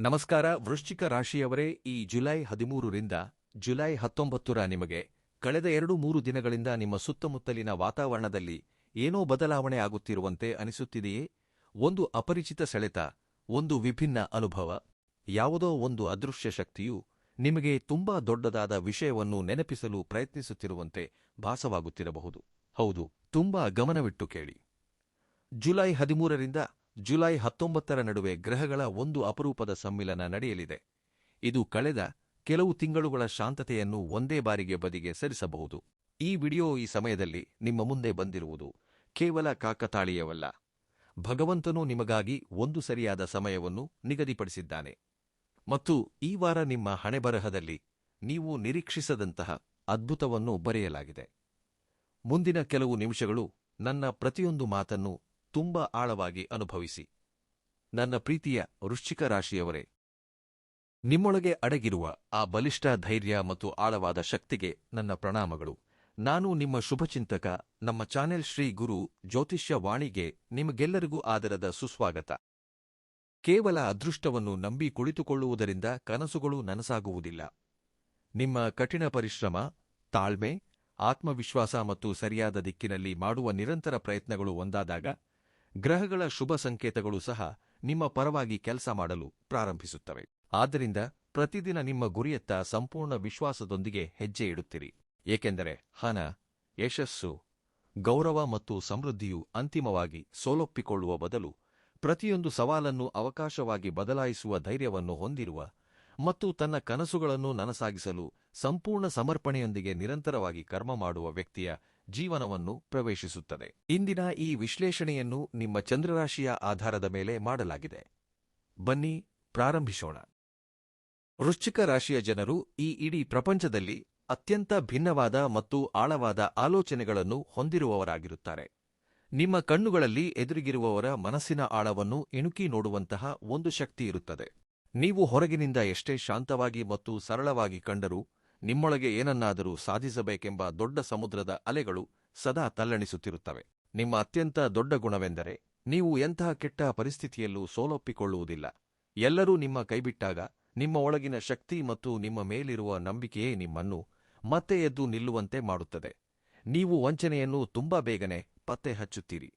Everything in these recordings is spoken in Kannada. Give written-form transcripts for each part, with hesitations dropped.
ನಮಸ್ಕಾರ ವೃಶ್ಚಿಕ ರಾಶಿಯವರೇ, ಈ ಜುಲೈ 13ರಿಂದ ಜುಲೈ 19ರ ನಿಮಗೆ ಕಳೆದ 2-3 ದಿನಗಳಿಂದ ನಿಮ್ಮ ಸುತ್ತಮುತ್ತಲಿನ ವಾತಾವರಣದಲ್ಲಿ ಏನೋ ಬದಲಾವಣೆ ಆಗುತ್ತಿರುವಂತೆ ಅನಿಸುತ್ತಿದೆಯೇ? ಒಂದು ಅಪರಿಚಿತ ಸೆಳೆತ, ಒಂದು ವಿಭಿನ್ನ ಅನುಭವ, ಯಾವುದೋ ಒಂದು ಅದೃಶ್ಯ ಶಕ್ತಿಯು ನಿಮಗೆ ತುಂಬಾ ದೊಡ್ಡದಾದ ವಿಷಯವನ್ನು ನೆನಪಿಸಲು ಪ್ರಯತ್ನಿಸುತ್ತಿರುವಂತೆ ಭಾಸವಾಗುತ್ತಿರಬಹುದು. ಹೌದು, ತುಂಬಾ ಗಮನವಿಟ್ಟು ಕೇಳಿ. ಜುಲೈ 13ರಿಂದ ಜುಲೈ 19ರ ನಡುವೆ ಗ್ರಹಗಳ ಒಂದು ಅಪರೂಪದ ಸಮ್ಮಿಲನ ನಡೆಯಲಿದೆ. ಇದು ಕಳೆದ ಕೆಲವು ತಿಂಗಳುಗಳ ಶಾಂತತೆಯನ್ನು ಒಂದೇ ಬಾರಿಗೆ ಬದಿಗೆ ಸರಿಸಬಹುದು. ಈ ವಿಡಿಯೋ ಈ ಸಮಯದಲ್ಲಿ ನಿಮ್ಮ ಮುಂದೆ ಬಂದಿರುವುದು ಕೇವಲ ಕಾಕತಾಳೀಯವಲ್ಲ. ಭಗವಂತನು ನಿಮಗಾಗಿ ಒಂದು ಸರಿಯಾದ ಸಮಯವನ್ನು ನಿಗದಿಪಡಿಸಿದ್ದಾನೆ ಮತ್ತು ಈ ವಾರ ನಿಮ್ಮ ಹಣೆಬರಹದಲ್ಲಿ ನೀವು ನಿರೀಕ್ಷಿಸದಂತಹ ಅದ್ಭುತವನ್ನು ಬರೆಯಲಾಗಿದೆ. ಮುಂದಿನ ಕೆಲವು ನಿಮಿಷಗಳು ನನ್ನ ಪ್ರತಿಯೊಂದು ಮಾತನ್ನು ತುಂಬಾ ಆಳವಾಗಿ ಅನುಭವಿಸಿ. ನನ್ನ ಪ್ರೀತಿಯ ವೃಶ್ಚಿಕ ರಾಶಿಯವರೇ, ನಿಮ್ಮೊಳಗೆ ಅಡಗಿರುವ ಆ ಬಲಿಷ್ಠ ಧೈರ್ಯ ಮತ್ತು ಆಳವಾದ ಶಕ್ತಿಗೆ ನನ್ನ ಪ್ರಣಾಮಗಳು. ನಾನು ನಿಮ್ಮ ಶುಭಚಿಂತಕ. ನಮ್ಮ ಚಾನೆಲ್ ಶ್ರೀ ಗುರು ಜ್ಯೋತಿಷ್ಯ ವಾಣಿಗೆ ನಿಮಗೆಲ್ಲರಿಗೂ ಆದರದ ಸುಸ್ವಾಗತ. ಕೇವಲ ಅದೃಷ್ಟವನ್ನು ನಂಬಿ ಕುಳಿತುಕೊಳ್ಳುವುದರಿಂದ ಕನಸುಗಳು ನನಸಾಗುವುದಿಲ್ಲ. ನಿಮ್ಮ ಕಠಿಣ ಪರಿಶ್ರಮ, ತಾಳ್ಮೆ, ಆತ್ಮವಿಶ್ವಾಸ ಮತ್ತು ಸರಿಯಾದ ದಿಕ್ಕಿನಲ್ಲಿ ಮಾಡುವ ನಿರಂತರ ಪ್ರಯತ್ನಗಳು ಒಂದಾದಾಗ ಗ್ರಹಗಳ ಶುಭ ಸಂಕೇತಗಳು ಸಹ ನಿಮ್ಮ ಪರವಾಗಿ ಕೆಲಸ ಮಾಡಲು ಪ್ರಾರಂಭಿಸುತ್ತವೆ. ಆದ್ದರಿಂದ ಪ್ರತಿದಿನ ನಿಮ್ಮ ಗುರಿಯತ್ತ ಸಂಪೂರ್ಣ ವಿಶ್ವಾಸದೊಂದಿಗೆ ಹೆಜ್ಜೆ ಇಡುತ್ತಿರಿ. ಏಕೆಂದರೆ ಹಣ, ಯಶಸ್ಸು, ಗೌರವ ಮತ್ತು ಸಮೃದ್ಧಿಯು ಅಂತಿಮವಾಗಿ ಸೋಲೊಪ್ಪಿಕೊಳ್ಳುವ ಬದಲು ಪ್ರತಿಯೊಂದು ಸವಾಲನ್ನು ಅವಕಾಶವಾಗಿ ಬದಲಾಯಿಸುವ ಧೈರ್ಯವನ್ನು ಹೊಂದಿರುವ ಮತ್ತು ತನ್ನ ಕನಸುಗಳನ್ನು ನನಸಾಗಿಸಲು ಸಂಪೂರ್ಣ ಸಮರ್ಪಣೆಯೊಂದಿಗೆ ನಿರಂತರವಾಗಿ ಕರ್ಮ ಮಾಡುವ ವ್ಯಕ್ತಿಯ ಜೀವನವನ್ನು ಪ್ರವೇಶಿಸುತ್ತದೆ. ಇಂದಿನ ಈ ವಿಶ್ಲೇಷಣೆಯನ್ನು ನಿಮ್ಮ ಚಂದ್ರರಾಶಿಯ ಆಧಾರದ ಮೇಲೆ ಮಾಡಲಾಗಿದೆ. ಬನ್ನಿ ಪ್ರಾರಂಭಿಸೋಣ. ವೃಶ್ಚಿಕ ರಾಶಿಯ ಜನರು ಈ ಇಡೀ ಪ್ರಪಂಚದಲ್ಲಿ ಅತ್ಯಂತ ಭಿನ್ನವಾದ ಮತ್ತು ಆಳವಾದ ಆಲೋಚನೆಗಳನ್ನು ಹೊಂದಿರುವವರಾಗಿರುತ್ತಾರೆ. ನಿಮ್ಮ ಕಣ್ಣುಗಳಲ್ಲಿ ಎದುರಿಗಿರುವವರ ಮನಸ್ಸಿನ ಆಳವನ್ನು ಇಣುಕಿ ನೋಡುವಂತಹ ಒಂದು ಶಕ್ತಿ ಇರುತ್ತದೆ. ನೀವು ಹೊರಗಿನಿಂದ ಎಷ್ಟೇ ಶಾಂತವಾಗಿ ಮತ್ತು ಸರಳವಾಗಿ ಕಂಡರೂ ನಿಮ್ಮೊಳಗೆ ಏನನ್ನಾದರೂ ಸಾಧಿಸಬೇಕೆಂಬ ದೊಡ್ಡ ಸಮುದ್ರದ ಅಲೆಗಳು ಸದಾ ತಲ್ಲಣಿಸುತ್ತಿರುತ್ತವೆ. ನಿಮ್ಮ ಅತ್ಯಂತ ದೊಡ್ಡ ಗುಣವೆಂದರೆ ನೀವು ಎಂತಹ ಕೆಟ್ಟ ಪರಿಸ್ಥಿತಿಯಲ್ಲೂ ಸೋಲೊಪ್ಪಿಕೊಳ್ಳುವುದಿಲ್ಲ. ಎಲ್ಲರೂ ನಿಮ್ಮ ಕೈಬಿಟ್ಟಾಗ ನಿಮ್ಮ ಒಳಗಿನ ಶಕ್ತಿ ಮತ್ತು ನಿಮ್ಮ ಮೇಲಿರುವ ನಂಬಿಕೆಯೇ ನಿಮ್ಮನ್ನು ಮತ್ತೆ ಎದ್ದು ನಿಲ್ಲುವಂತೆ ಮಾಡುತ್ತದೆ. ನೀವು ವಂಚನೆಯನ್ನು ತುಂಬಾ ಬೇಗನೆ ಪತ್ತೆ ಹಚ್ಚುತ್ತೀರಿ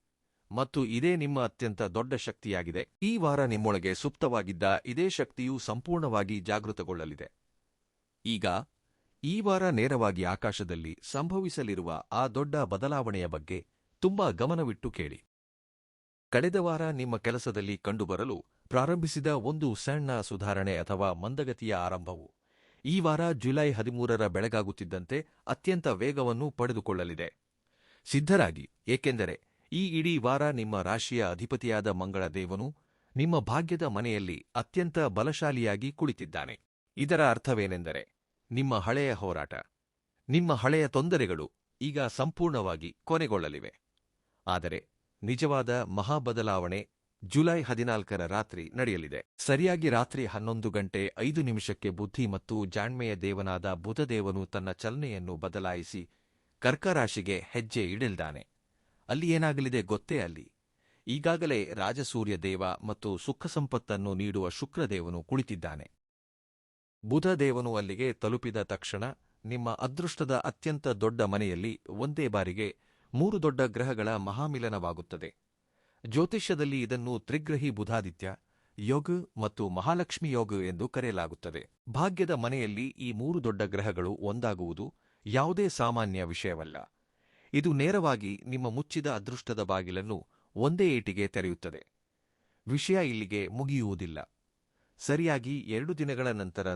ಮತ್ತು ಇದೇ ನಿಮ್ಮ ಅತ್ಯಂತ ದೊಡ್ಡ ಶಕ್ತಿಯಾಗಿದೆ. ಈ ವಾರ ನಿಮ್ಮೊಳಗೆ ಸುಪ್ತವಾಗಿದ್ದ ಇದೇ ಶಕ್ತಿಯು ಸಂಪೂರ್ಣವಾಗಿ ಜಾಗೃತಗೊಳ್ಳಲಿದೆ. ಈಗ ಈ ವಾರ ನೇರವಾಗಿ ಆಕಾಶದಲ್ಲಿ ಸಂಭವಿಸಲಿರುವ ಆ ದೊಡ್ಡ ಬದಲಾವಣೆಯ ಬಗ್ಗೆ ತುಂಬಾ ಗಮನವಿಟ್ಟು ಕೇಳಿ. ಕಳೆದ ವಾರ ನಿಮ್ಮ ಕೆಲಸದಲ್ಲಿ ಕಂಡುಬರಲು ಪ್ರಾರಂಭಿಸಿದ ಒಂದು ಸಣ್ಣ ಸುಧಾರಣೆ ಅಥವಾ ಮಂದಗತಿಯ ಆರಂಭವು ಈ ವಾರ ಜುಲೈ 13ರ ಬೆಳಗಾಗುತ್ತಿದ್ದಂತೆ ಅತ್ಯಂತ ವೇಗವನ್ನು ಪಡೆದುಕೊಳ್ಳಲಿದೆ. ಸಿದ್ಧರಾಗಿ, ಏಕೆಂದರೆ ಈ ಇಡೀ ವಾರ ನಿಮ್ಮ ರಾಶಿಯ ಅಧಿಪತಿಯಾದ ಮಂಗಳ ದೇವನು ನಿಮ್ಮ ಭಾಗ್ಯದ ಮನೆಯಲ್ಲಿ ಅತ್ಯಂತ ಬಲಶಾಲಿಯಾಗಿ ಕುಳಿತಿದ್ದಾನೆ. ಇದರ ಅರ್ಥವೇನೆಂದರೆ ನಿಮ್ಮ ಹಳೆಯ ಹೋರಾಟ, ನಿಮ್ಮ ಹಳೆಯ ತೊಂದರೆಗಳು ಈಗ ಸಂಪೂರ್ಣವಾಗಿ ಕೊನೆಗೊಳ್ಳಲಿವೆ. ಆದರೆ ನಿಜವಾದ ಮಹಾಬದಲಾವಣೆ ಜುಲೈ 14ರ ರಾತ್ರಿ ನಡೆಯಲಿದೆ. ಸರಿಯಾಗಿ ರಾತ್ರಿ 11:05 ಬುದ್ಧಿ ಮತ್ತು ಜಾಣ್ಮೆಯ ದೇವನಾದ ಬುಧದೇವನು ತನ್ನ ಚಲನೆಯನ್ನು ಬದಲಾಯಿಸಿ ಕರ್ಕರಾಶಿಗೆ ಹೆಜ್ಜೆ ಇಡಲಿದ್ದಾನೆ. ಅಲ್ಲಿ ಏನಾಗಲಿದೆ ಗೊತ್ತೇ? ಅಲ್ಲಿ ಈಗಾಗಲೇ ರಾಜಸೂರ್ಯ ದೇವ ಮತ್ತು ಸುಖ ಸಂಪತ್ತನ್ನು ನೀಡುವ ಶುಕ್ರದೇವನು ಕುಳಿತಿದ್ದಾನೆ. ಬುಧದೇವನು ಅಲ್ಲಿಗೆ ತಲುಪಿದ ತಕ್ಷಣ ನಿಮ್ಮ ಅದೃಷ್ಟದ ಅತ್ಯಂತ ದೊಡ್ಡ ಮನೆಯಲ್ಲಿ ಒಂದೇ ಬಾರಿಗೆ 3 ದೊಡ್ಡ ಗ್ರಹಗಳ ಮಹಾಮಿಲನವಾಗುತ್ತದೆ. ಜ್ಯೋತಿಷ್ಯದಲ್ಲಿ ಇದನ್ನು ತ್ರಿಗ್ರಹಿ ಬುಧಾದಿತ್ಯ ಯೋಗ ಮತ್ತು ಮಹಾಲಕ್ಷ್ಮಿ ಯೋಗ ಎಂದು ಕರೆಯಲಾಗುತ್ತದೆ. ಭಾಗ್ಯದ ಮನೆಯಲ್ಲಿ ಈ 3 ದೊಡ್ಡ ಗ್ರಹಗಳು ಒಂದಾಗುವುದು ಯಾವುದೇ ಸಾಮಾನ್ಯ ವಿಷಯವಲ್ಲ. ಇದು ನೇರವಾಗಿ ನಿಮ್ಮ ಮುಚ್ಚಿದ ಅದೃಷ್ಟದ ಬಾಗಿಲನ್ನು ಒಂದೇ ಏಟಿಗೆ ತೆರೆಯುತ್ತದೆ. ವಿಷಯ ಇಲ್ಲಿಗೆ ಮುಗಿಯುವುದಿಲ್ಲ. ಸರಿಯಾಗಿ 2 ದಿನಗಳ ನಂತರ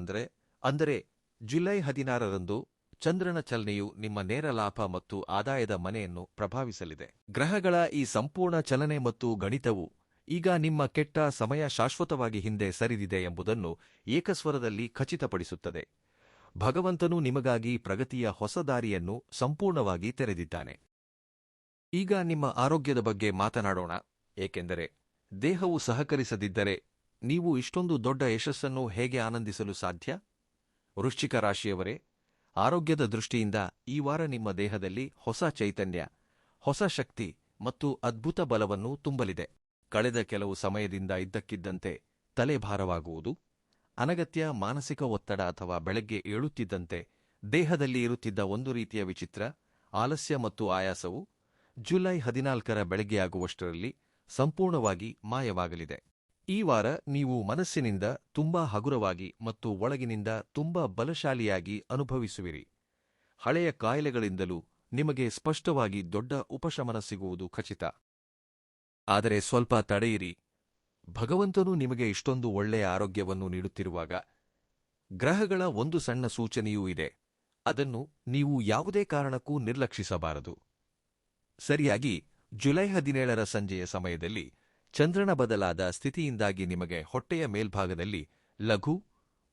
ಅಂದರೆ ಜುಲೈ 16ರಂದು ಚಂದ್ರನ ಚಲನೆಯು ನಿಮ್ಮ ನೇರ ಲಾಭ ಮತ್ತು ಆದಾಯದ ಮನೆಯನ್ನು ಪ್ರಭಾವಿಸಲಿದೆ. ಗ್ರಹಗಳ ಈ ಸಂಪೂರ್ಣ ಚಲನೆ ಮತ್ತು ಗಣಿತವು ಈಗ ನಿಮ್ಮ ಕೆಟ್ಟ ಸಮಯ ಶಾಶ್ವತವಾಗಿ ಹಿಂದೆ ಸರಿದಿದೆ ಎಂಬುದನ್ನು ಏಕಸ್ವರದಲ್ಲಿ ಖಚಿತಪಡಿಸುತ್ತದೆ. ಭಗವಂತನು ನಿಮಗಾಗಿ ಪ್ರಗತಿಯ ಹೊಸ ದಾರಿಯನ್ನು ಸಂಪೂರ್ಣವಾಗಿ ತೆರೆದಿದ್ದಾನೆ. ಈಗ ನಿಮ್ಮ ಆರೋಗ್ಯದ ಬಗ್ಗೆ ಮಾತನಾಡೋಣ. ಏಕೆಂದರೆ ದೇಹವು ಸಹಕರಿಸದಿದ್ದರೆ ನೀವು ಇಷ್ಟೊಂದು ದೊಡ್ಡ ಯಶಸ್ಸನ್ನು ಹೇಗೆ ಆನಂದಿಸಲು ಸಾಧ್ಯ? ವೃಶ್ಚಿಕ ರಾಶಿಯವರೇ, ಆರೋಗ್ಯದ ದೃಷ್ಟಿಯಿಂದ ಈ ವಾರ ನಿಮ್ಮ ದೇಹದಲ್ಲಿ ಹೊಸ ಚೈತನ್ಯ, ಹೊಸ ಶಕ್ತಿ ಮತ್ತು ಅದ್ಭುತ ಬಲವನ್ನು ತುಂಬಲಿದೆ. ಕಳೆದ ಕೆಲವು ಸಮಯದಿಂದ ಇದ್ದಕ್ಕಿದ್ದಂತೆ ತಲೆಭಾರವಾಗುವುದು, ಅನಗತ್ಯ ಮಾನಸಿಕ ಒತ್ತಡ ಅಥವಾ ಬೆಳಗ್ಗೆ ಏಳುತ್ತಿದ್ದಂತೆ ದೇಹದಲ್ಲಿ ಇರುತ್ತಿದ್ದ ಒಂದು ರೀತಿಯ ವಿಚಿತ್ರ ಆಲಸ್ಯ ಮತ್ತು ಆಯಾಸವು ಜುಲೈ 14ರ ಬೆಳಗ್ಗೆಯಾಗುವಷ್ಟರಲ್ಲಿ ಸಂಪೂರ್ಣವಾಗಿ ಮಾಯವಾಗಲಿದೆ. ಈ ವಾರ ನೀವು ಮನಸ್ಸಿನಿಂದ ತುಂಬಾ ಹಗುರವಾಗಿ ಮತ್ತು ಒಳಗಿನಿಂದ ತುಂಬಾ ಬಲಶಾಲಿಯಾಗಿ ಅನುಭವಿಸುವಿರಿ. ಹಳೆಯ ಕಾಯಿಲೆಗಳಿಂದಲೂ ನಿಮಗೆ ಸ್ಪಷ್ಟವಾಗಿ ದೊಡ್ಡ ಉಪಶಮನ ಸಿಗುವುದು ಖಚಿತ. ಆದರೆ ಸ್ವಲ್ಪ ತಡೆಯಿರಿ. ಭಗವಂತನು ನಿಮಗೆ ಇಷ್ಟೊಂದು ಒಳ್ಳೆಯ ಆರೋಗ್ಯವನ್ನು ನೀಡುತ್ತಿರುವಾಗ ಗ್ರಹಗಳ ಒಂದು ಸಣ್ಣ ಸೂಚನೆಯೂ ಇದೆ. ಅದನ್ನು ನೀವು ಯಾವುದೇ ಕಾರಣಕ್ಕೂ ನಿರ್ಲಕ್ಷಿಸಬಾರದು. ಸರಿಯಾಗಿ ಜುಲೈ 17ರ ಸಂಜೆಯ ಸಮಯದಲ್ಲಿ ಚಂದ್ರನ ಬದಲಾದ ಸ್ಥಿತಿಯಿಂದಾಗಿ ನಿಮಗೆ ಹೊಟ್ಟೆಯ ಮೇಲ್ಭಾಗದಲ್ಲಿ ಲಘು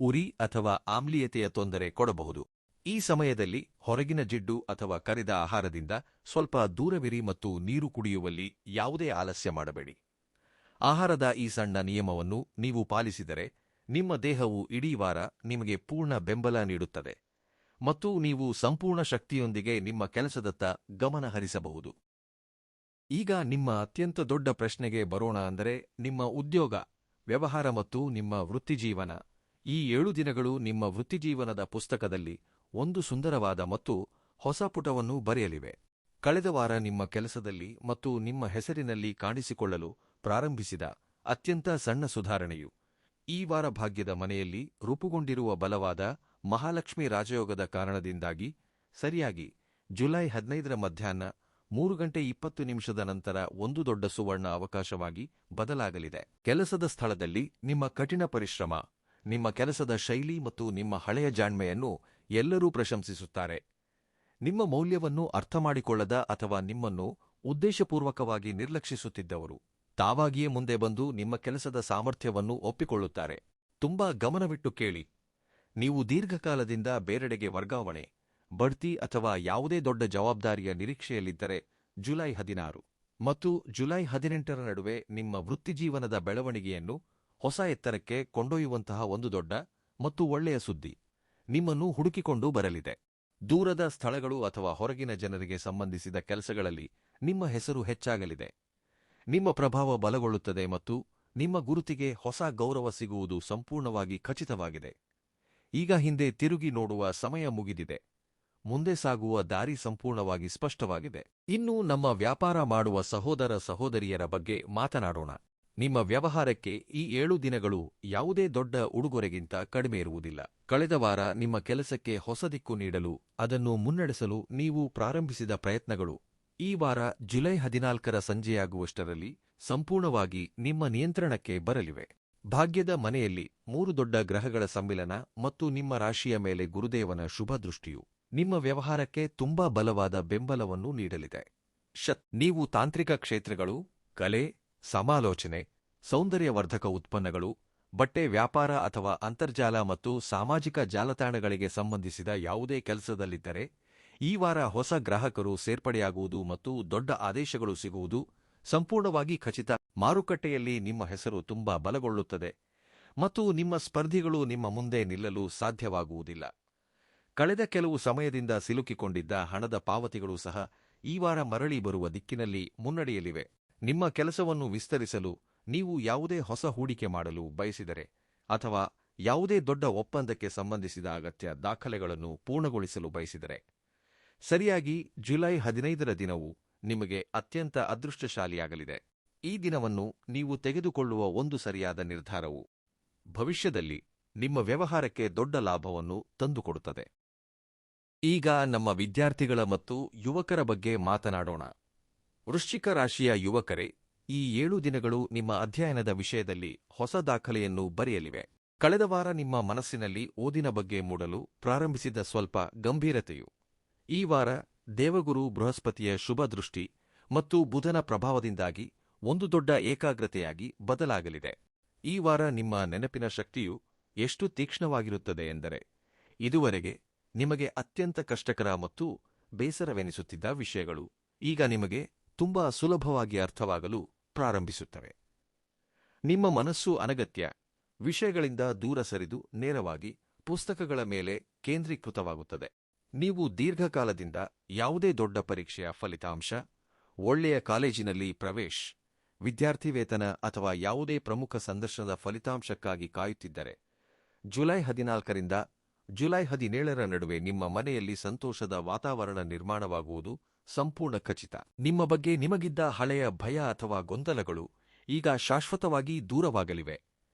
ಉರಿ ಅಥವಾ ಆಮ್ಲೀಯತೆಯ ತೊಂದರೆ ಕೊಡಬಹುದು. ಈ ಸಮಯದಲ್ಲಿ ಹೊರಗಿನ ಜಿಡ್ಡು ಅಥವಾ ಕರಿದ ಆಹಾರದಿಂದ ಸ್ವಲ್ಪ ದೂರವಿರಿ ಮತ್ತು ನೀರು ಕುಡಿಯುವಲ್ಲಿ ಯಾವುದೇ ಆಲಸ್ಯ ಮಾಡಬೇಡಿ. ಆಹಾರದ ಈ ಸಣ್ಣ ನಿಯಮವನ್ನು ನೀವು ಪಾಲಿಸಿದರೆ ನಿಮ್ಮ ದೇಹವು ಇಡೀ ವಾರ ನಿಮಗೆ ಪೂರ್ಣ ಬೆಂಬಲ ನೀಡುತ್ತದೆ ಮತ್ತು ನೀವು ಸಂಪೂರ್ಣ ಶಕ್ತಿಯೊಂದಿಗೆ ನಿಮ್ಮ ಕೆಲಸದತ್ತ ಗಮನ ಹರಿಸಬಹುದು. ಈಗ ನಿಮ್ಮ ಅತ್ಯಂತ ದೊಡ್ಡ ಪ್ರಶ್ನೆಗೆ ಬರೋಣ. ಅಂದರೆ ನಿಮ್ಮ ಉದ್ಯೋಗ, ವ್ಯವಹಾರ ಮತ್ತು ನಿಮ್ಮ ವೃತ್ತಿಜೀವನ. ಈ 7 ದಿನಗಳು ನಿಮ್ಮ ವೃತ್ತಿಜೀವನದ ಪುಸ್ತಕದಲ್ಲಿ ಒಂದು ಸುಂದರವಾದ ಮತ್ತು ಹೊಸ ಪುಟವನ್ನು ಬರೆಯಲಿವೆ. ಕಳೆದ ವಾರ ನಿಮ್ಮ ಕೆಲಸದಲ್ಲಿ ಮತ್ತು ನಿಮ್ಮ ಹೆಸರಿನಲ್ಲಿ ಕಾಣಿಸಿಕೊಳ್ಳಲು ಪ್ರಾರಂಭಿಸಿದ ಅತ್ಯಂತ ಸಣ್ಣ ಸುಧಾರಣೆಯು ಈ ವಾರ ಭಾಗ್ಯದ ಮನೆಯಲ್ಲಿ ರೂಪುಗೊಂಡಿರುವ ಬಲವಾದ ಮಹಾಲಕ್ಷ್ಮಿ ರಾಜಯೋಗದ ಕಾರಣದಿಂದಾಗಿ ಸರಿಯಾಗಿ ಜುಲೈ 15ರ ಮಧ್ಯಾಹ್ನ 3:20 ನಂತರ ಒಂದು ದೊಡ್ಡ ಸುವರ್ಣ ಅವಕಾಶವಾಗಿ ಬದಲಾಗಲಿದೆ. ಕೆಲಸದ ಸ್ಥಳದಲ್ಲಿ ನಿಮ್ಮ ಕಠಿಣ ಪರಿಶ್ರಮ, ನಿಮ್ಮ ಕೆಲಸದ ಶೈಲಿ ಮತ್ತು ನಿಮ್ಮ ಹಳೆಯ ಜಾಣ್ಮೆಯನ್ನು ಎಲ್ಲರೂ ಪ್ರಶಂಸಿಸುತ್ತಾರೆ. ನಿಮ್ಮ ಮೌಲ್ಯವನ್ನು ಅರ್ಥಮಾಡಿಕೊಳ್ಳದ ಅಥವಾ ನಿಮ್ಮನ್ನು ಉದ್ದೇಶಪೂರ್ವಕವಾಗಿ ನಿರ್ಲಕ್ಷಿಸುತ್ತಿದ್ದವರು ತಾವಾಗಿಯೇ ಮುಂದೆ ಬಂದು ನಿಮ್ಮ ಕೆಲಸದ ಸಾಮರ್ಥ್ಯವನ್ನು ಒಪ್ಪಿಕೊಳ್ಳುತ್ತಾರೆ. ತುಂಬಾ ಗಮನವಿಟ್ಟು ಕೇಳಿ. ನೀವು ದೀರ್ಘಕಾಲದಿಂದ ಬೇರೆಡೆಗೆ ವರ್ಗಾವಣೆ, ಬಡ್ತಿ ಅಥವಾ ಯಾವುದೇ ದೊಡ್ಡ ಜವಾಬ್ದಾರಿಯ ನಿರೀಕ್ಷೆಯಲ್ಲಿದ್ದರೆ ಜುಲೈ 16 ಮತ್ತು ಜುಲೈ 18ರ ನಡುವೆ ನಿಮ್ಮ ವೃತ್ತಿಜೀವನದ ಬೆಳವಣಿಗೆಯನ್ನು ಹೊಸ ಎತ್ತರಕ್ಕೆ ಕೊಂಡೊಯ್ಯುವಂತಹ ಒಂದು ದೊಡ್ಡ ಮತ್ತು ಒಳ್ಳೆಯ ಸುದ್ದಿ ನಿಮ್ಮನ್ನು ಹುಡುಕಿಕೊಂಡು ಬರಲಿದೆ. ದೂರದ ಸ್ಥಳಗಳು ಅಥವಾ ಹೊರಗಿನ ಜನರಿಗೆ ಸಂಬಂಧಿಸಿದ ಕೆಲಸಗಳಲ್ಲಿ ನಿಮ್ಮ ಹೆಸರು ಹೆಚ್ಚಾಗಲಿದೆ. ನಿಮ್ಮ ಪ್ರಭಾವ ಬಲಗೊಳ್ಳುತ್ತದೆ ಮತ್ತು ನಿಮ್ಮ ಗುರುತಿಗೆ ಹೊಸ ಗೌರವ ಸಿಗುವುದು ಸಂಪೂರ್ಣವಾಗಿ ಖಚಿತವಾಗಿದೆ. ಈಗ ಹಿಂದೆ ತಿರುಗಿ ನೋಡುವ ಸಮಯ ಮುಗಿದಿದೆ. ಮುಂದೆ ಸಾಗುವ ದಾರಿ ಸಂಪೂರ್ಣವಾಗಿ ಸ್ಪಷ್ಟವಾಗಿದೆ. ಇನ್ನು ನಮ್ಮ ವ್ಯಾಪಾರ ಮಾಡುವ ಸಹೋದರ ಸಹೋದರಿಯರ ಬಗ್ಗೆ ಮಾತನಾಡೋಣ. ನಿಮ್ಮ ವ್ಯವಹಾರಕ್ಕೆ ಈ 7 ದಿನಗಳು ಯಾವುದೇ ದೊಡ್ಡ ಉಡುಗೊರೆಗಿಂತ ಕಡಿಮೆ ಇರುವುದಿಲ್ಲ. ಕಳೆದ ವಾರ ನಿಮ್ಮ ಕೆಲಸಕ್ಕೆ ಹೊಸ ದಿಕ್ಕು ನೀಡಲು, ಅದನ್ನು ಮುನ್ನಡೆಸಲು ನೀವು ಪ್ರಾರಂಭಿಸಿದ ಪ್ರಯತ್ನಗಳು ಈ ವಾರ ಜುಲೈ 14ರ ಸಂಜೆಯಾಗುವಷ್ಟರಲ್ಲಿ ಸಂಪೂರ್ಣವಾಗಿ ನಿಮ್ಮ ನಿಯಂತ್ರಣಕ್ಕೆ ಬರಲಿವೆ. ಭಾಗ್ಯದ ಮನೆಯಲ್ಲಿ 3 ದೊಡ್ಡ ಗ್ರಹಗಳ ಸಮ್ಮಿಲನ ಮತ್ತು ನಿಮ್ಮ ರಾಶಿಯ ಮೇಲೆ ಗುರುದೇವನ ಶುಭ ದೃಷ್ಟಿಯು ನಿಮ್ಮ ವ್ಯವಹಾರಕ್ಕೆ ತುಂಬಾ ಬಲವಾದ ಬೆಂಬಲವನ್ನು ನೀಡಲಿದೆ. ನೀವು ತಾಂತ್ರಿಕ ಕ್ಷೇತ್ರಗಳು, ಕಲೆ, ಸಮಾಲೋಚನೆ, ಸೌಂದರ್ಯವರ್ಧಕ ಉತ್ಪನ್ನಗಳು, ಬಟ್ಟೆ ವ್ಯಾಪಾರ ಅಥವಾ ಅಂತರ್ಜಾಲ ಮತ್ತು ಸಾಮಾಜಿಕ ಜಾಲತಾಣಗಳಿಗೆ ಸಂಬಂಧಿಸಿದ ಯಾವುದೇ ಕೆಲಸದಲ್ಲಿದ್ದರೆ ಈ ವಾರ ಹೊಸ ಗ್ರಾಹಕರು ಸೇರ್ಪಡೆಯಾಗುವುದು ಮತ್ತು ದೊಡ್ಡ ಆದೇಶಗಳು ಸಿಗುವುದು ಸಂಪೂರ್ಣವಾಗಿ ಖಚಿತ. ಮಾರುಕಟ್ಟೆಯಲ್ಲಿ ನಿಮ್ಮ ಹೆಸರು ತುಂಬಾ ಬಲಗೊಳ್ಳುತ್ತದೆ ಮತ್ತು ನಿಮ್ಮ ಸ್ಪರ್ಧಿಗಳು ನಿಮ್ಮ ಮುಂದೆ ನಿಲ್ಲಲು ಸಾಧ್ಯವಾಗುವುದಿಲ್ಲ. ಕಳೆದ ಕೆಲವು ಸಮಯದಿಂದ ಸಿಲುಕಿಕೊಂಡಿದ್ದ ಹಣದ ಪಾವತಿಗಳು ಸಹ ಈ ವಾರ ಮರಳಿ ಬರುವ ದಿಕ್ಕಿನಲ್ಲಿ ಮುನ್ನಡೆಯಲಿವೆ. ನಿಮ್ಮ ಕೆಲಸವನ್ನು ವಿಸ್ತರಿಸಲು ನೀವು ಯಾವುದೇ ಹೊಸ ಹೂಡಿಕೆ ಮಾಡಲು ಬಯಸಿದರೆ ಅಥವಾ ಯಾವುದೇ ದೊಡ್ಡ ಒಪ್ಪಂದಕ್ಕೆ ಸಂಬಂಧಿಸಿದ ಅಗತ್ಯ ದಾಖಲೆಗಳನ್ನು ಪೂರ್ಣಗೊಳಿಸಲು ಬಯಸಿದರೆ ಸರಿಯಾಗಿ ಜುಲೈ 15ರ ದಿನವು ನಿಮಗೆ ಅತ್ಯಂತ ಅದೃಷ್ಟಶಾಲಿಯಾಗಲಿದೆ. ಈ ದಿನವನ್ನು ನೀವು ತೆಗೆದುಕೊಳ್ಳುವ ಒಂದು ಸರಿಯಾದ ನಿರ್ಧಾರವು ಭವಿಷ್ಯದಲ್ಲಿ ನಿಮ್ಮ ವ್ಯವಹಾರಕ್ಕೆ ದೊಡ್ಡ ಲಾಭವನ್ನು ತಂದುಕೊಡುತ್ತದೆ. ಈಗ ನಮ್ಮ ವಿದ್ಯಾರ್ಥಿಗಳ ಮತ್ತು ಯುವಕರ ಬಗ್ಗೆ ಮಾತನಾಡೋಣ. ವೃಶ್ಚಿಕ ರಾಶಿಯ ಯುವಕರೇ, ಈ 7 ದಿನಗಳು ನಿಮ್ಮ ಅಧ್ಯಯನದ ವಿಷಯದಲ್ಲಿ ಹೊಸ ದಾಖಲೆಯನ್ನು ಬರೆಯಲಿವೆ. ಕಳೆದ ವಾರ ನಿಮ್ಮ ಮನಸ್ಸಿನಲ್ಲಿ ಓದಿನ ಬಗ್ಗೆ ಮೂಡಲು ಪ್ರಾರಂಭಿಸಿದ ಸ್ವಲ್ಪ ಗಂಭೀರತೆಯು ಈ ವಾರ ದೇವಗುರು ಬೃಹಸ್ಪತಿಯ ಶುಭ ದೃಷ್ಟಿ ಮತ್ತು ಬುಧನ ಪ್ರಭಾವದಿಂದಾಗಿ ಒಂದು ದೊಡ್ಡ ಏಕಾಗ್ರತೆಯಾಗಿ ಬದಲಾಗಲಿದೆ. ಈ ವಾರ ನಿಮ್ಮ ನೆನಪಿನ ಶಕ್ತಿಯು ಎಷ್ಟು ತೀಕ್ಷ್ಣವಾಗಿರುತ್ತದೆ ಎಂದರೆ ಇದುವರೆಗೆ ನಿಮಗೆ ಅತ್ಯಂತ ಕಷ್ಟಕರ ಮತ್ತು ಬೇಸರವೆನಿಸುತ್ತಿದ್ದ ವಿಷಯಗಳು ಈಗ ನಿಮಗೆ ತುಂಬಾ ಸುಲಭವಾಗಿ ಅರ್ಥವಾಗಲು ಪ್ರಾರಂಭಿಸುತ್ತವೆ. ನಿಮ್ಮ ಮನಸ್ಸು ಅನಗತ್ಯ ವಿಷಯಗಳಿಂದ ದೂರ ಸರಿದು ನೇರವಾಗಿ ಪುಸ್ತಕಗಳ ಮೇಲೆ ಕೇಂದ್ರೀಕೃತವಾಗುತ್ತದೆ. ನೀವು ದೀರ್ಘಕಾಲದಿಂದ ಯಾವುದೇ ದೊಡ್ಡ ಪರೀಕ್ಷೆಯ ಫಲಿತಾಂಶ, ಒಳ್ಳೆಯ ಕಾಲೇಜಿನಲ್ಲಿ ಪ್ರವೇಶ, ವಿದ್ಯಾರ್ಥಿ ವೇತನ ಅಥವಾ ಯಾವುದೇ ಪ್ರಮುಖ ಸಂದರ್ಶನದ ಫಲಿತಾಂಶಕ್ಕಾಗಿ ಕಾಯುತ್ತಿದ್ದರೆ ಜುಲೈ 14ರಿಂದ ಜುಲೈ 17ರ ನಡುವೆ ನಿಮ್ಮ ಮನೆಯಲ್ಲಿ ಸಂತೋಷದ ವಾತಾವರಣ ನಿರ್ಮಾಣವಾಗುವುದು ಸಂಪೂರ್ಣ ಖಚಿತ. ನಿಮ್ಮ ಬಗ್ಗೆ ನಿಮಗಿದ್ದ ಹಳೆಯ ಭಯ ಅಥವಾ ಗೊಂದಲಗಳು ಈಗ ಶಾಶ್ವತವಾಗಿ ದೂರವಾಗಲಿವೆ.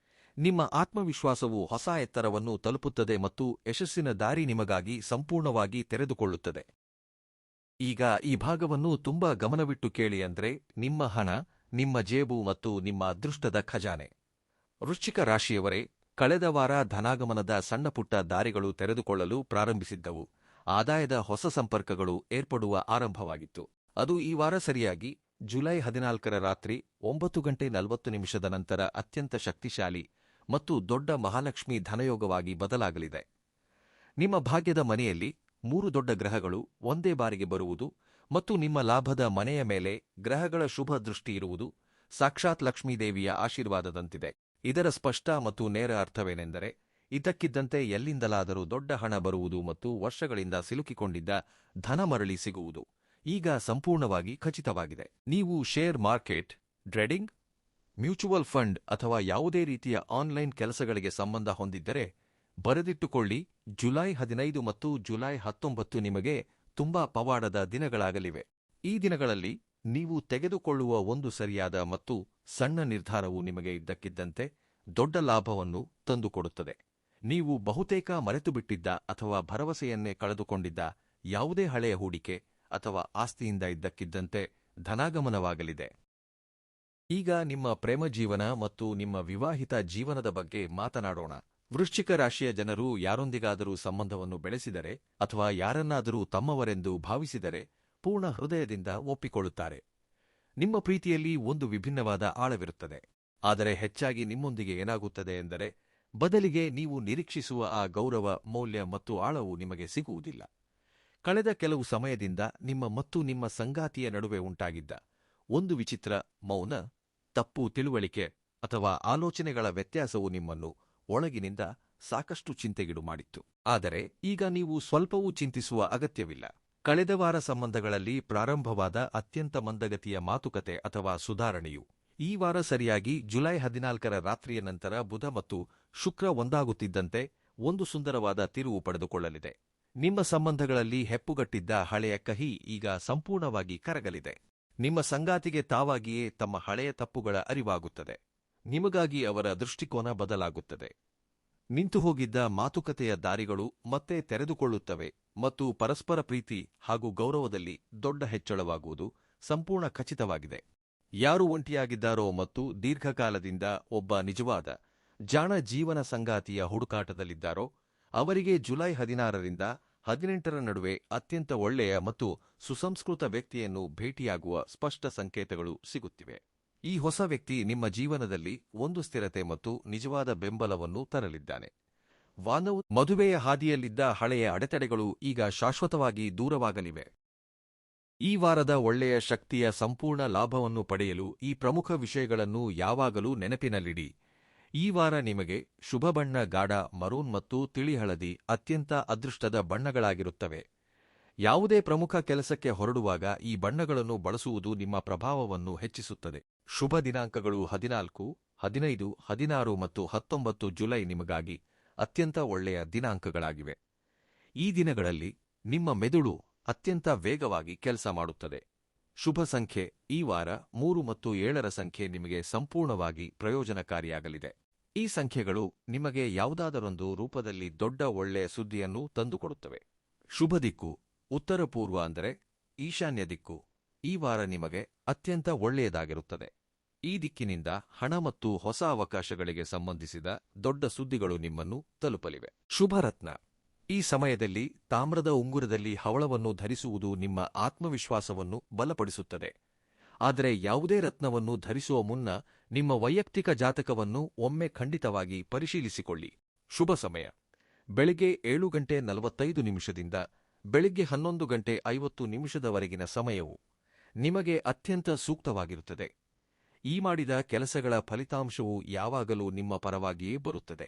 ನಿಮ್ಮ ಆತ್ಮವಿಶ್ವಾಸವು ಹೊಸ ಎತ್ತರವನ್ನು ತಲುಪುತ್ತದೆ ಮತ್ತು ಯಶಸ್ಸಿನ ದಾರಿ ನಿಮಗಾಗಿ ಸಂಪೂರ್ಣವಾಗಿ ತೆರೆದುಕೊಳ್ಳುತ್ತದೆ. ಈಗ ಈ ಭಾಗವನ್ನು ತುಂಬಾ ಗಮನವಿಟ್ಟು ಕೇಳಿ, ಅಂದ್ರೆ ನಿಮ್ಮ ಹಣ, ನಿಮ್ಮ ಜೇಬು ಮತ್ತು ನಿಮ್ಮ ಅದೃಷ್ಟದ ಖಜಾನೆ. ವೃಶ್ಚಿಕ ರಾಶಿಯವರೇ, ಕಳೆದ ವಾರ ಧನಾಗಮನದ ಸಣ್ಣಪುಟ್ಟ ದಾರಿಗಳು ತೆರೆದುಕೊಳ್ಳಲು ಪ್ರಾರಂಭಿಸಿದ್ದವು. ಆದಾಯದ ಹೊಸ ಸಂಪರ್ಕಗಳು ಏರ್ಪಡುವ ಆರಂಭವಾಗಿತ್ತು. ಅದು ಈ ವಾರ ಸರಿಯಾಗಿ ಜುಲೈ 14ರ ರಾತ್ರಿ 9:40 ನಂತರ ಅತ್ಯಂತ ಶಕ್ತಿಶಾಲಿ ಮತ್ತು ದೊಡ್ಡ ಮಹಾಲಕ್ಷ್ಮಿ ಧನಯೋಗವಾಗಿ ಬದಲಾಗಲಿದೆ. ನಿಮ್ಮ ಭಾಗ್ಯದ ಮನೆಯಲ್ಲಿ 3 ದೊಡ್ಡ ಗ್ರಹಗಳು ಒಂದೇ ಬಾರಿಗೆ ಬರುವುದು ಮತ್ತು ನಿಮ್ಮ ಲಾಭದ ಮನೆಯ ಮೇಲೆ ಗ್ರಹಗಳ ಶುಭ ದೃಷ್ಟಿ ಇರುವುದು ಸಾಕ್ಷಾತ್ ಲಕ್ಷ್ಮೀದೇವಿಯ ಆಶೀರ್ವಾದದಂತಿದೆ. ಇದರ ಸ್ಪಷ್ಟ ಮತ್ತು ನೇರ ಅರ್ಥವೇನೆಂದರೆ, ಇದ್ದಕ್ಕಿದ್ದಂತೆ ಎಲ್ಲಿಂದಲಾದರೂ ದೊಡ್ಡ ಹಣ ಬರುವುದು ಮತ್ತು ವರ್ಷಗಳಿಂದ ಸಿಲುಕಿಕೊಂಡಿದ್ದ ಧನ ಮರಳಿ ಸಿಗುವುದು ಈಗ ಸಂಪೂರ್ಣವಾಗಿ ಖಚಿತವಾಗಿದೆ. ನೀವು share market, trading, mutual fund ಅಥವಾ ಯಾವುದೇ ರೀತಿಯ ಆನ್ಲೈನ್ ಕೆಲಸಗಳಿಗೆ ಸಂಬಂಧ ಹೊಂದಿದ್ದರೆ ಬರೆದಿಟ್ಟುಕೊಳ್ಳಿ, ಜುಲೈ 15 ಮತ್ತು ಜುಲೈ 19 ನಿಮಗೆ ತುಂಬಾ ಪವಾಡದ ದಿನಗಳಾಗಲಿವೆ. ಈ ದಿನಗಳಲ್ಲಿ ನೀವು ತೆಗೆದುಕೊಳ್ಳುವ ಒಂದು ಸರಿಯಾದ ಮತ್ತು ಸಣ್ಣ ನಿರ್ಧಾರವು ನಿಮಗೆ ಇದ್ದಕ್ಕಿದ್ದಂತೆ ದೊಡ್ಡ ಲಾಭವನ್ನು ತಂದುಕೊಡುತ್ತದೆ. ನೀವು ಬಹುತೇಕ ಮರೆತುಬಿಟ್ಟಿದ್ದ ಅಥವಾ ಭರವಸೆಯನ್ನೇ ಕಳೆದುಕೊಂಡಿದ್ದ ಯಾವುದೇ ಹಳೆಯ ಹೂಡಿಕೆ ಅಥವಾ ಆಸ್ತಿಯಿಂದ ಇದ್ದಕ್ಕಿದ್ದಂತೆ ಧನಾಗಮನವಾಗಲಿದೆ. ಈಗ ನಿಮ್ಮ ಪ್ರೇಮ ಜೀವನ ಮತ್ತು ನಿಮ್ಮ ವಿವಾಹಿತ ಜೀವನದ ಬಗ್ಗೆ ಮಾತನಾಡೋಣ. ವೃಶ್ಚಿಕ ರಾಶಿಯ ಜನರು ಯಾರೊಂದಿಗಾದರೂ ಸಂಬಂಧವನ್ನು ಬೆಳೆಸಿದರೆ ಅಥವಾ ಯಾರನ್ನಾದರೂ ತಮ್ಮವರೆಂದು ಭಾವಿಸಿದರೆ ಪೂರ್ಣ ಹೃದಯದಿಂದ ಒಪ್ಪಿಕೊಳ್ಳುತ್ತಾರೆ. ನಿಮ್ಮ ಪ್ರೀತಿಯಲ್ಲಿ ಒಂದು ವಿಭಿನ್ನವಾದ ಆಳವಿರುತ್ತದೆ. ಆದರೆ ಹೆಚ್ಚಾಗಿ ನಿಮ್ಮೊಂದಿಗೆ ಏನಾಗುತ್ತದೆ ಎಂದರೆ, ಬದಲಿಗೆ ನೀವು ನಿರೀಕ್ಷಿಸುವ ಆ ಗೌರವ, ಮೌಲ್ಯ ಮತ್ತು ಆಳವು ನಿಮಗೆ ಸಿಗುವುದಿಲ್ಲ. ಕಳೆದ ಕೆಲವು ಸಮಯದಿಂದ ನಿಮ್ಮ ಮತ್ತು ನಿಮ್ಮ ಸಂಗಾತಿಯ ನಡುವೆ ಉಂಟಾಗಿದ್ದ ಒಂದು ವಿಚಿತ್ರ ಮೌನ, ತಪ್ಪು ತಿಳುವಳಿಕೆ ಅಥವಾ ಆಲೋಚನೆಗಳ ವ್ಯತ್ಯಾಸವು ನಿಮ್ಮನ್ನು ಒಳಗಿನಿಂದ ಸಾಕಷ್ಟು ಚಿಂತೆಗೀಡು ಮಾಡಿತ್ತು. ಆದರೆ ಈಗ ನೀವು ಸ್ವಲ್ಪವೂ ಚಿಂತಿಸುವ ಅಗತ್ಯವಿಲ್ಲ. ಕಳೆದ ವಾರ ಸಂಬಂಧಗಳಲ್ಲಿ ಪ್ರಾರಂಭವಾದ ಅತ್ಯಂತ ಮಂದಗತಿಯ ಮಾತುಕತೆ ಅಥವಾ ಸುಧಾರಣೆಯು ಈ ವಾರ ಸರಿಯಾಗಿ ಜುಲೈ 14ರ ರಾತ್ರಿಯ ನಂತರ ಬುಧ ಮತ್ತು ಶುಕ್ರ ಒಂದಾಗುತ್ತಿದ್ದಂತೆ ಒಂದು ಸುಂದರವಾದ ತಿರುವು ಪಡೆದುಕೊಳ್ಳಲಿದೆ. ನಿಮ್ಮ ಸಂಬಂಧಗಳಲ್ಲಿ ಹೆಪ್ಪುಗಟ್ಟಿದ್ದ ಹಳೆಯ ಕಹಿ ಈಗ ಸಂಪೂರ್ಣವಾಗಿ ಕರಗಲಿದೆ. ನಿಮ್ಮ ಸಂಗಾತಿಗೆ ತಾವಾಗಿಯೇ ತಮ್ಮ ಹಳೆಯ ತಪ್ಪುಗಳ ಅರಿವಾಗುತ್ತದೆ. ನಿಮಗಾಗಿ ಅವರ ದೃಷ್ಟಿಕೋನ ಬದಲಾಗುತ್ತದೆ. ನಿಂತುಹೋಗಿದ್ದ ಮಾತುಕತೆಯ ದಾರಿಗಳು ಮತ್ತೆ ತೆರೆದುಕೊಳ್ಳುತ್ತವೆ ಮತ್ತು ಪರಸ್ಪರ ಪ್ರೀತಿ ಹಾಗೂ ಗೌರವದಲ್ಲಿ ದೊಡ್ಡ ಹೆಚ್ಚಳವಾಗುವುದು ಸಂಪೂರ್ಣ ಖಚಿತವಾಗಿದೆ. ಯಾರು ಒಂಟಿಯಾಗಿದ್ದಾರೋ ಮತ್ತು ದೀರ್ಘಕಾಲದಿಂದ ಒಬ್ಬ ನಿಜವಾದ ಜಾಣ ಜೀವನ ಸಂಗಾತಿಯ ಹುಡುಕಾಟದಲ್ಲಿದ್ದಾರೋ ಅವರಿಗೆ ಜುಲೈ 16ರಿಂದ 18ರ ನಡುವೆ ಅತ್ಯಂತ ಒಳ್ಳೆಯ ಮತ್ತು ಸುಸಂಸ್ಕೃತ ವ್ಯಕ್ತಿಯನ್ನು ಭೇಟಿಯಾಗುವ ಸ್ಪಷ್ಟ ಸಂಕೇತಗಳು ಸಿಗುತ್ತಿವೆ. ಈ ಹೊಸ ವ್ಯಕ್ತಿ ನಿಮ್ಮ ಜೀವನದಲ್ಲಿ ಒಂದು ಸ್ಥಿರತೆ ಮತ್ತು ನಿಜವಾದ ಬೆಂಬಲವನ್ನು ತರಲಿದ್ದಾನೆ. ಮದುವೆಯ ಹಾದಿಯಲ್ಲಿದ್ದ ಹಳೆಯ ಅಡೆತಡೆಗಳು ಈಗ ಶಾಶ್ವತವಾಗಿ ದೂರವಾಗಲಿವೆ. ಈ ವಾರದ ಒಳ್ಳೆಯ ಶಕ್ತಿಯ ಸಂಪೂರ್ಣ ಲಾಭವನ್ನು ಪಡೆಯಲು ಈ ಪ್ರಮುಖ ವಿಷಯಗಳನ್ನು ಯಾವಾಗಲೂ ನೆನಪಿನಲ್ಲಿಡಿ. ಈ ವಾರ ನಿಮಗೆ ಶುಭ ಬಣ್ಣ ಗಾಢ ಮರೂನ್ ಮತ್ತು ತಿಳಿ ಹಳದಿ ಅತ್ಯಂತ ಅದೃಷ್ಟದ ಬಣ್ಣಗಳಾಗಿರುತ್ತವೆ. ಯಾವುದೇ ಪ್ರಮುಖ ಕೆಲಸಕ್ಕೆ ಹೊರಡುವಾಗ ಈ ಬಣ್ಣಗಳನ್ನು ಬಳಸುವುದು ನಿಮ್ಮ ಪ್ರಭಾವವನ್ನು ಹೆಚ್ಚಿಸುತ್ತದೆ. ಶುಭ ದಿನಾಂಕಗಳು 14, 15, 16 ಮತ್ತು 19 ಜುಲೈ ನಿಮಗಾಗಿ ಅತ್ಯಂತ ಒಳ್ಳೆಯ ದಿನಾಂಕಗಳಾಗಿವೆ. ಈ ದಿನಗಳಲ್ಲಿ ನಿಮ್ಮ ಮೆದುಳು ಅತ್ಯಂತ ವೇಗವಾಗಿ ಕೆಲಸ ಮಾಡುತ್ತದೆ. ಶುಭ ಸಂಖ್ಯೆ ಈ ವಾರ 3 ಮತ್ತು 7ರ ಸಂಖ್ಯೆ ನಿಮಗೆ ಸಂಪೂರ್ಣವಾಗಿ ಪ್ರಯೋಜನಕಾರಿಯಾಗಲಿದೆ. ಈ ಸಂಖ್ಯೆಗಳು ನಿಮಗೆ ಯಾವುದಾದರೊಂದು ರೂಪದಲ್ಲಿ ದೊಡ್ಡ ಒಳ್ಳೆಯ ಸುದ್ದಿಯನ್ನು ತಂದುಕೊಡುತ್ತವೆ. ಶುಭ ದಿಕ್ಕು ಉತ್ತರ ಪೂರ್ವ, ಅಂದರೆ ಈಶಾನ್ಯ ದಿಕ್ಕು, ಈ ವಾರ ನಿಮಗೆ ಅತ್ಯಂತ ಒಳ್ಳೆಯದಾಗಿರುತ್ತದೆ. ಈ ದಿಕ್ಕಿನಿಂದ ಹಣ ಮತ್ತು ಹೊಸ ಅವಕಾಶಗಳಿಗೆ ಸಂಬಂಧಿಸಿದ ದೊಡ್ಡ ಸುದ್ದಿಗಳು ನಿಮ್ಮನ್ನು ತಲುಪಲಿವೆ. ಶುಭ ರತ್ನ ಈ ಸಮಯದಲ್ಲಿ ತಾಮ್ರದ ಉಂಗುರದಲ್ಲಿ ಹವಳವನ್ನು ಧರಿಸುವುದು ನಿಮ್ಮ ಆತ್ಮವಿಶ್ವಾಸವನ್ನು ಬಲಪಡಿಸುತ್ತದೆ. ಆದರೆ ಯಾವುದೇ ರತ್ನವನ್ನು ಧರಿಸುವ ಮುನ್ನ ನಿಮ್ಮ ವೈಯಕ್ತಿಕ ಜಾತಕವನ್ನು ಒಮ್ಮೆ ಖಂಡಿತವಾಗಿ ಪರಿಶೀಲಿಸಿಕೊಳ್ಳಿ. ಶುಭ ಸಮಯ ಬೆಳಿಗ್ಗೆ 7:45 ಬೆಳಿಗ್ಗೆ 11:50 ಸಮಯವು ನಿಮಗೆ ಅತ್ಯಂತ ಸೂಕ್ತವಾಗಿರುತ್ತದೆ. ಈ ಮಾಡಿದ ಕೆಲಸಗಳ ಫಲಿತಾಂಶವು ಯಾವಾಗಲೂ ನಿಮ್ಮ ಪರವಾಗಿಯೇ ಬರುತ್ತದೆ.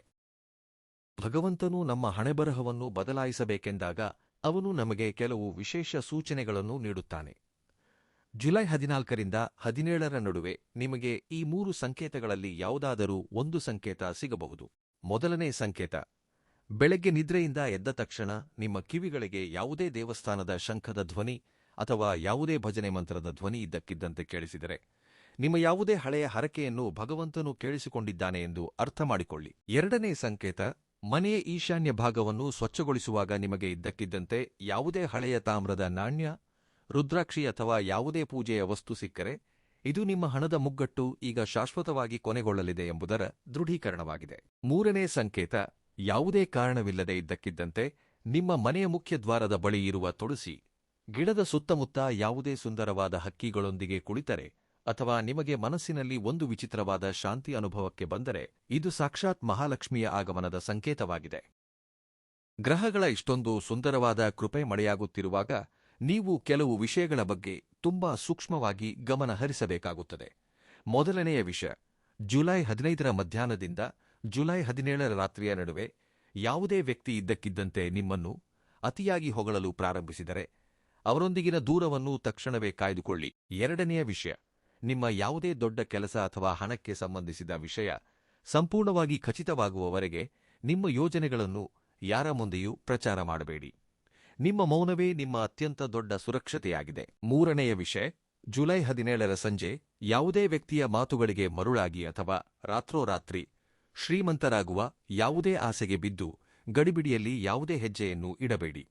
ಭಗವಂತನು ನಮ್ಮ ಹಣೆಬರಹವನ್ನು ಬದಲಾಯಿಸಬೇಕೆಂದಾಗ ಅವನು ನಮಗೆ ಕೆಲವು ವಿಶೇಷ ಸೂಚನೆಗಳನ್ನು ನೀಡುತ್ತಾನೆ. ಜುಲೈ 14ರಿಂದ 17ರ ನಡುವೆ ನಿಮಗೆ ಈ 3 ಸಂಕೇತಗಳಲ್ಲಿ ಯಾವುದಾದರೂ ಒಂದು ಸಂಕೇತ ಸಿಗಬಹುದು. ಮೊದಲನೇ ಸಂಕೇತ. ಬೆಳಗ್ಗೆ ನಿದ್ರೆಯಿಂದ ಎದ್ದ ತಕ್ಷಣ ನಿಮ್ಮ ಕಿವಿಗಳಿಗೆ ಯಾವುದೇ ದೇವಸ್ಥಾನದ ಶಂಖದ ಧ್ವನಿ ಅಥವಾ ಯಾವುದೇ ಭಜನೆ ಮಂತ್ರದ ಧ್ವನಿ ಇದ್ದಕ್ಕಿದ್ದಂತೆ ಕೇಳಿಸಿದರೆ ನಿಮ್ಮ ಯಾವುದೇ ಹಳೆಯ ಹರಕೆಯನ್ನು ಭಗವಂತನು ಕೇಳಿಸಿಕೊಂಡಿದ್ದಾನೆ ಎಂದು ಅರ್ಥ ಮಾಡಿಕೊಳ್ಳಿ. ಎರಡನೇ ಸಂಕೇತ. ಮನೆಯ ಈಶಾನ್ಯ ಭಾಗವನ್ನು ಸ್ವಚ್ಛಗೊಳಿಸುವಾಗ ನಿಮಗೆ ಇದ್ದಕ್ಕಿದ್ದಂತೆ ಯಾವುದೇ ಹಳೆಯ ತಾಮ್ರದ ನಾಣ್ಯ, ರುದ್ರಾಕ್ಷಿ ಅಥವಾ ಯಾವುದೇ ಪೂಜೆಯ ವಸ್ತು ಸಿಕ್ಕರೆ ಇದು ನಿಮ್ಮ ಹಣದ ಮುಗ್ಗಟ್ಟು ಈಗ ಶಾಶ್ವತವಾಗಿ ಕೊನೆಗೊಳ್ಳಲಿದೆ ಎಂಬುದರ ದೃಢೀಕರಣವಾಗಿದೆ. ಮೂರನೇ ಸಂಕೇತ. ಯಾವುದೇ ಕಾರಣವಿಲ್ಲದೆ ಇದ್ದಕ್ಕಿದ್ದಂತೆ ನಿಮ್ಮ ಮನೆಯ ಮುಖ್ಯ ದ್ವಾರದ ಬಳಿ ಇರುವ ತುಳಸಿ ಗಿಡದ ಸುತ್ತಮುತ್ತ ಯಾವುದೇ ಸುಂದರವಾದ ಹಕ್ಕಿಗಳೊಂದಿಗೆ ಕುಳಿತರೆ ಅಥವಾ ನಿಮಗೆ ಮನಸ್ಸಿನಲ್ಲಿ ಒಂದು ವಿಚಿತ್ರವಾದ ಶಾಂತಿ ಅನುಭವಕ್ಕೆ ಬಂದರೆ ಇದು ಸಾಕ್ಷಾತ್ ಮಹಾಲಕ್ಷ್ಮಿಯ ಆಗಮನದ ಸಂಕೇತವಾಗಿದೆ. ಗ್ರಹಗಳ ಇಷ್ಟೊಂದು ಸುಂದರವಾದ ಕೃಪೆ ಮಳೆಯಾಗುತ್ತಿರುವಾಗ ನೀವು ಕೆಲವು ವಿಷಯಗಳ ಬಗ್ಗೆ ತುಂಬಾ ಸೂಕ್ಷ್ಮವಾಗಿ ಗಮನ ಹರಿಸಬೇಕಾಗುತ್ತದೆ. ಮೊದಲನೆಯ ವಿಷಯ, ಜುಲೈ 15ರ ಮಧ್ಯಾಹ್ನದಿಂದ ಜುಲೈ 17ರ ರಾತ್ರಿಯ ನಡುವೆ ಯಾವುದೇ ವ್ಯಕ್ತಿ ಇದ್ದಕ್ಕಿದ್ದಂತೆ ನಿಮ್ಮನ್ನು ಅತಿಯಾಗಿ ಹೊಗಳಲು ಪ್ರಾರಂಭಿಸಿದರೆ ಅವರೊಂದಿಗಿನ ದೂರವನ್ನು ತಕ್ಷಣವೇ ಕಾಯ್ದುಕೊಳ್ಳಿ. ಎರಡನೆಯ ವಿಷಯ, ನಿಮ್ಮ ಯಾವುದೇ ದೊಡ್ಡ ಕೆಲಸ ಅಥವಾ ಹಣಕ್ಕೆ ಸಂಬಂಧಿಸಿದ ವಿಷಯ ಸಂಪೂರ್ಣವಾಗಿ ಖಚಿತವಾಗುವವರೆಗೆ ನಿಮ್ಮ ಯೋಜನೆಗಳನ್ನು ಯಾರ ಮುಂದೆಯೂ ಪ್ರಚಾರ ಮಾಡಬೇಡಿ. ನಿಮ್ಮ ಮೌನವೇ ನಿಮ್ಮ ಅತ್ಯಂತ ದೊಡ್ಡ ಸುರಕ್ಷತೆಯಾಗಿದೆ. ಮೂರನೆಯ ವಿಷಯ, ಜುಲೈ 17ರ ಸಂಜೆ ಯಾವುದೇ ವ್ಯಕ್ತಿಯ ಮಾತುಗಳಿಗೆ ಮರುಳಾಗಿ ಅಥವಾ ರಾತ್ರೋರಾತ್ರಿ ಶ್ರೀಮಂತರಾಗುವ ಯಾವುದೇ ಆಸೆಗೆ ಬಿದ್ದು ಗಡಿಬಿಡಿಯಲ್ಲಿ ಯಾವುದೇ ಹೆಜ್ಜೆಯನ್ನು ಇಡಬೇಡಿ.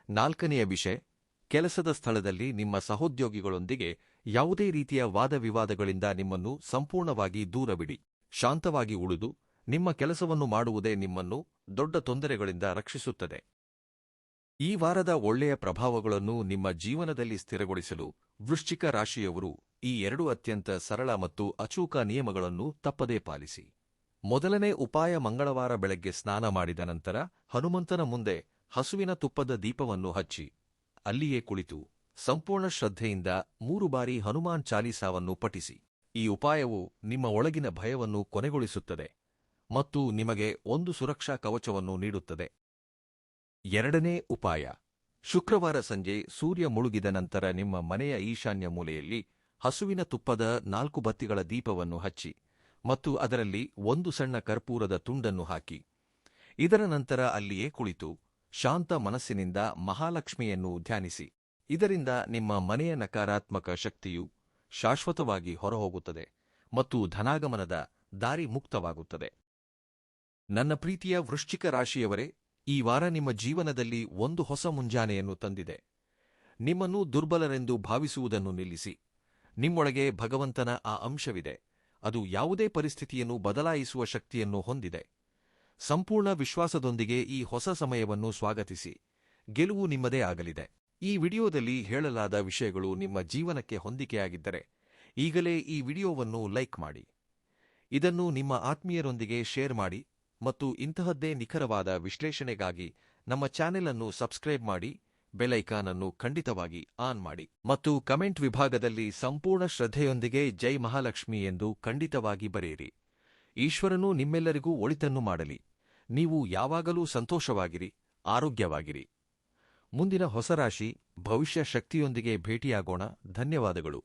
ನಾಲ್ಕನೆಯ ವಿಷಯ, ಕೆಲಸದ ಸ್ಥಳದಲ್ಲಿ ನಿಮ್ಮ ಸಹೋದ್ಯೋಗಿಗಳೊಂದಿಗೆ ಯಾವುದೇ ರೀತಿಯ ವಾದವಿವಾದಗಳಿಂದ ನಿಮ್ಮನ್ನು ಸಂಪೂರ್ಣವಾಗಿ ದೂರವಿಡಿ. ಶಾಂತವಾಗಿ ಉಳಿದು ನಿಮ್ಮ ಕೆಲಸವನ್ನು ಮಾಡುವುದೇ ನಿಮ್ಮನ್ನು ದೊಡ್ಡ ತೊಂದರೆಗಳಿಂದ ರಕ್ಷಿಸುತ್ತದೆ. ಈ ವಾರದ ಒಳ್ಳೆಯ ಪ್ರಭಾವಗಳನ್ನು ನಿಮ್ಮ ಜೀವನದಲ್ಲಿ ಸ್ಥಿರಗೊಳಿಸಲು ವೃಶ್ಚಿಕ ರಾಶಿಯವರು ಈ 2 ಅತ್ಯಂತ ಸರಳ ಮತ್ತು ಅಚೂಕ ನಿಯಮಗಳನ್ನು ತಪ್ಪದೇ ಪಾಲಿಸಿ. ಮೊದಲನೇ ಉಪಾಯ, ಮಂಗಳವಾರ ಬೆಳಗ್ಗೆ ಸ್ನಾನ ಮಾಡಿದ ನಂತರ ಹನುಮಂತನ ಮುಂದೆ ಹಸುವಿನ ತುಪ್ಪದ ದೀಪವನ್ನು ಹಚ್ಚಿ ಅಲ್ಲಿಯೇ ಕುಳಿತು ಸಂಪೂರ್ಣ ಶ್ರದ್ಧೆಯಿಂದ 3 ಬಾರಿ ಹನುಮಾನ್ ಚಾಲೀಸಾವನ್ನು ಪಠಿಸಿ. ಈ ಉಪಾಯವು ನಿಮ್ಮ ಒಳಗಿನ ಭಯವನ್ನು ಕೊನೆಗೊಳಿಸುತ್ತದೆ ಮತ್ತು ನಿಮಗೆ ಒಂದು ಸುರಕ್ಷಾ ಕವಚವನ್ನು ನೀಡುತ್ತದೆ. ಎರಡನೇ ಉಪಾಯ, ಶುಕ್ರವಾರ ಸಂಜೆ ಸೂರ್ಯ ಮುಳುಗಿದ ನಂತರ ನಿಮ್ಮ ಮನೆಯ ಈಶಾನ್ಯ ಮೂಲೆಯಲ್ಲಿ ಹಸುವಿನ ತುಪ್ಪದ 4 ಬತ್ತಿಗಳ ದೀಪವನ್ನು ಹಚ್ಚಿ ಮತ್ತು ಅದರಲ್ಲಿ ಒಂದು ಸಣ್ಣ ಕರ್ಪೂರದ ತುಂಡನ್ನು ಹಾಕಿ. ಇದರ ನಂತರ ಅಲ್ಲಿಯೇ ಕುಳಿತು ಶಾಂತ ಮನಸ್ಸಿನಿಂದ ಮಹಾಲಕ್ಷ್ಮಿಯನ್ನು ಧ್ಯಾನಿಸಿ. ಇದರಿಂದ ನಿಮ್ಮ ಮನೆಯ ನಕಾರಾತ್ಮಕ ಶಕ್ತಿಯು ಶಾಶ್ವತವಾಗಿ ಹೊರಹೋಗುತ್ತದೆ ಮತ್ತು ಧನಾಗಮನದ ದಾರಿ ಮುಕ್ತವಾಗುತ್ತದೆ. ನನ್ನ ಪ್ರೀತಿಯ ವೃಶ್ಚಿಕ ರಾಶಿಯವರೇ, ಈ ವಾರ ನಿಮ್ಮ ಜೀವನದಲ್ಲಿ ಒಂದು ಹೊಸ ಮುಂಜಾನೆಯನ್ನು ತಂದಿದೆ. ನಿಮ್ಮನ್ನು ದುರ್ಬಲರೆಂದು ಭಾವಿಸುವುದನ್ನು ನಿಲ್ಲಿಸಿ. ನಿಮ್ಮೊಳಗೆ ಭಗವಂತನ ಆ ಅಂಶವಿದೆ. ಅದು ಯಾವುದೇ ಪರಿಸ್ಥಿತಿಯನ್ನು ಬದಲಾಯಿಸುವ ಶಕ್ತಿಯನ್ನು ಹೊಂದಿದೆ. ಸಂಪೂರ್ಣ ವಿಶ್ವಾಸದೊಂದಿಗೆ ಈ ಹೊಸ ಸಮಯವನ್ನು ಸ್ವಾಗತಿಸಿ. ಗೆಲುವು ನಿಮ್ಮದೇ ಆಗಲಿದೆ. ಈ ವಿಡಿಯೋದಲ್ಲಿ ಹೇಳಲಾದ ವಿಷಯಗಳು ನಿಮ್ಮ ಜೀವನಕ್ಕೆ ಹೊಂದಿಕೆಯಾಗಿದ್ದರೆ ಈಗಲೇ ಈ ವಿಡಿಯೋವನ್ನು ಲೈಕ್ ಮಾಡಿ, ಇದನ್ನು ನಿಮ್ಮ ಆತ್ಮೀಯರೊಂದಿಗೆ ಶೇರ್ ಮಾಡಿ ಮತ್ತು ಇಂತಹದ್ದೇ ನಿಖರವಾದ ವಿಶ್ಲೇಷಣೆಗಾಗಿ ನಮ್ಮ ಚಾನೆಲ್ ಅನ್ನು ಸಬ್ಸ್ಕ್ರೈಬ್ ಮಾಡಿ, ಬೆಲ್ ಐಕಾನ್ ಅನ್ನು ಖಂಡಿತವಾಗಿ ಆನ್ ಮಾಡಿ ಮತ್ತು ಕಮೆಂಟ್ ವಿಭಾಗದಲ್ಲಿ ಸಂಪೂರ್ಣ ಶ್ರದ್ಧೆಯೊಂದಿಗೆ ಜೈ ಮಹಾಲಕ್ಷ್ಮಿ ಎಂದು ಖಂಡಿತವಾಗಿ ಬರೆಯಿರಿ. ಈಶ್ವರನು ನಿಮ್ಮೆಲ್ಲರಿಗೂ ಒಳಿತನ್ನು ಮಾಡಲಿ. ನೀವು ಯಾವಾಗಲೂ ಸಂತೋಷವಾಗಿರಿ, ಆರೋಗ್ಯವಾಗಿರಿ. ಮುಂದಿನ ಹೊಸ ರಾಶಿ ಭವಿಷ್ಯ ಶಕ್ತಿಯೊಂದಿಗೆ ಭೇಟಿಯಾಗೋಣ. ಧನ್ಯವಾದಗಳು.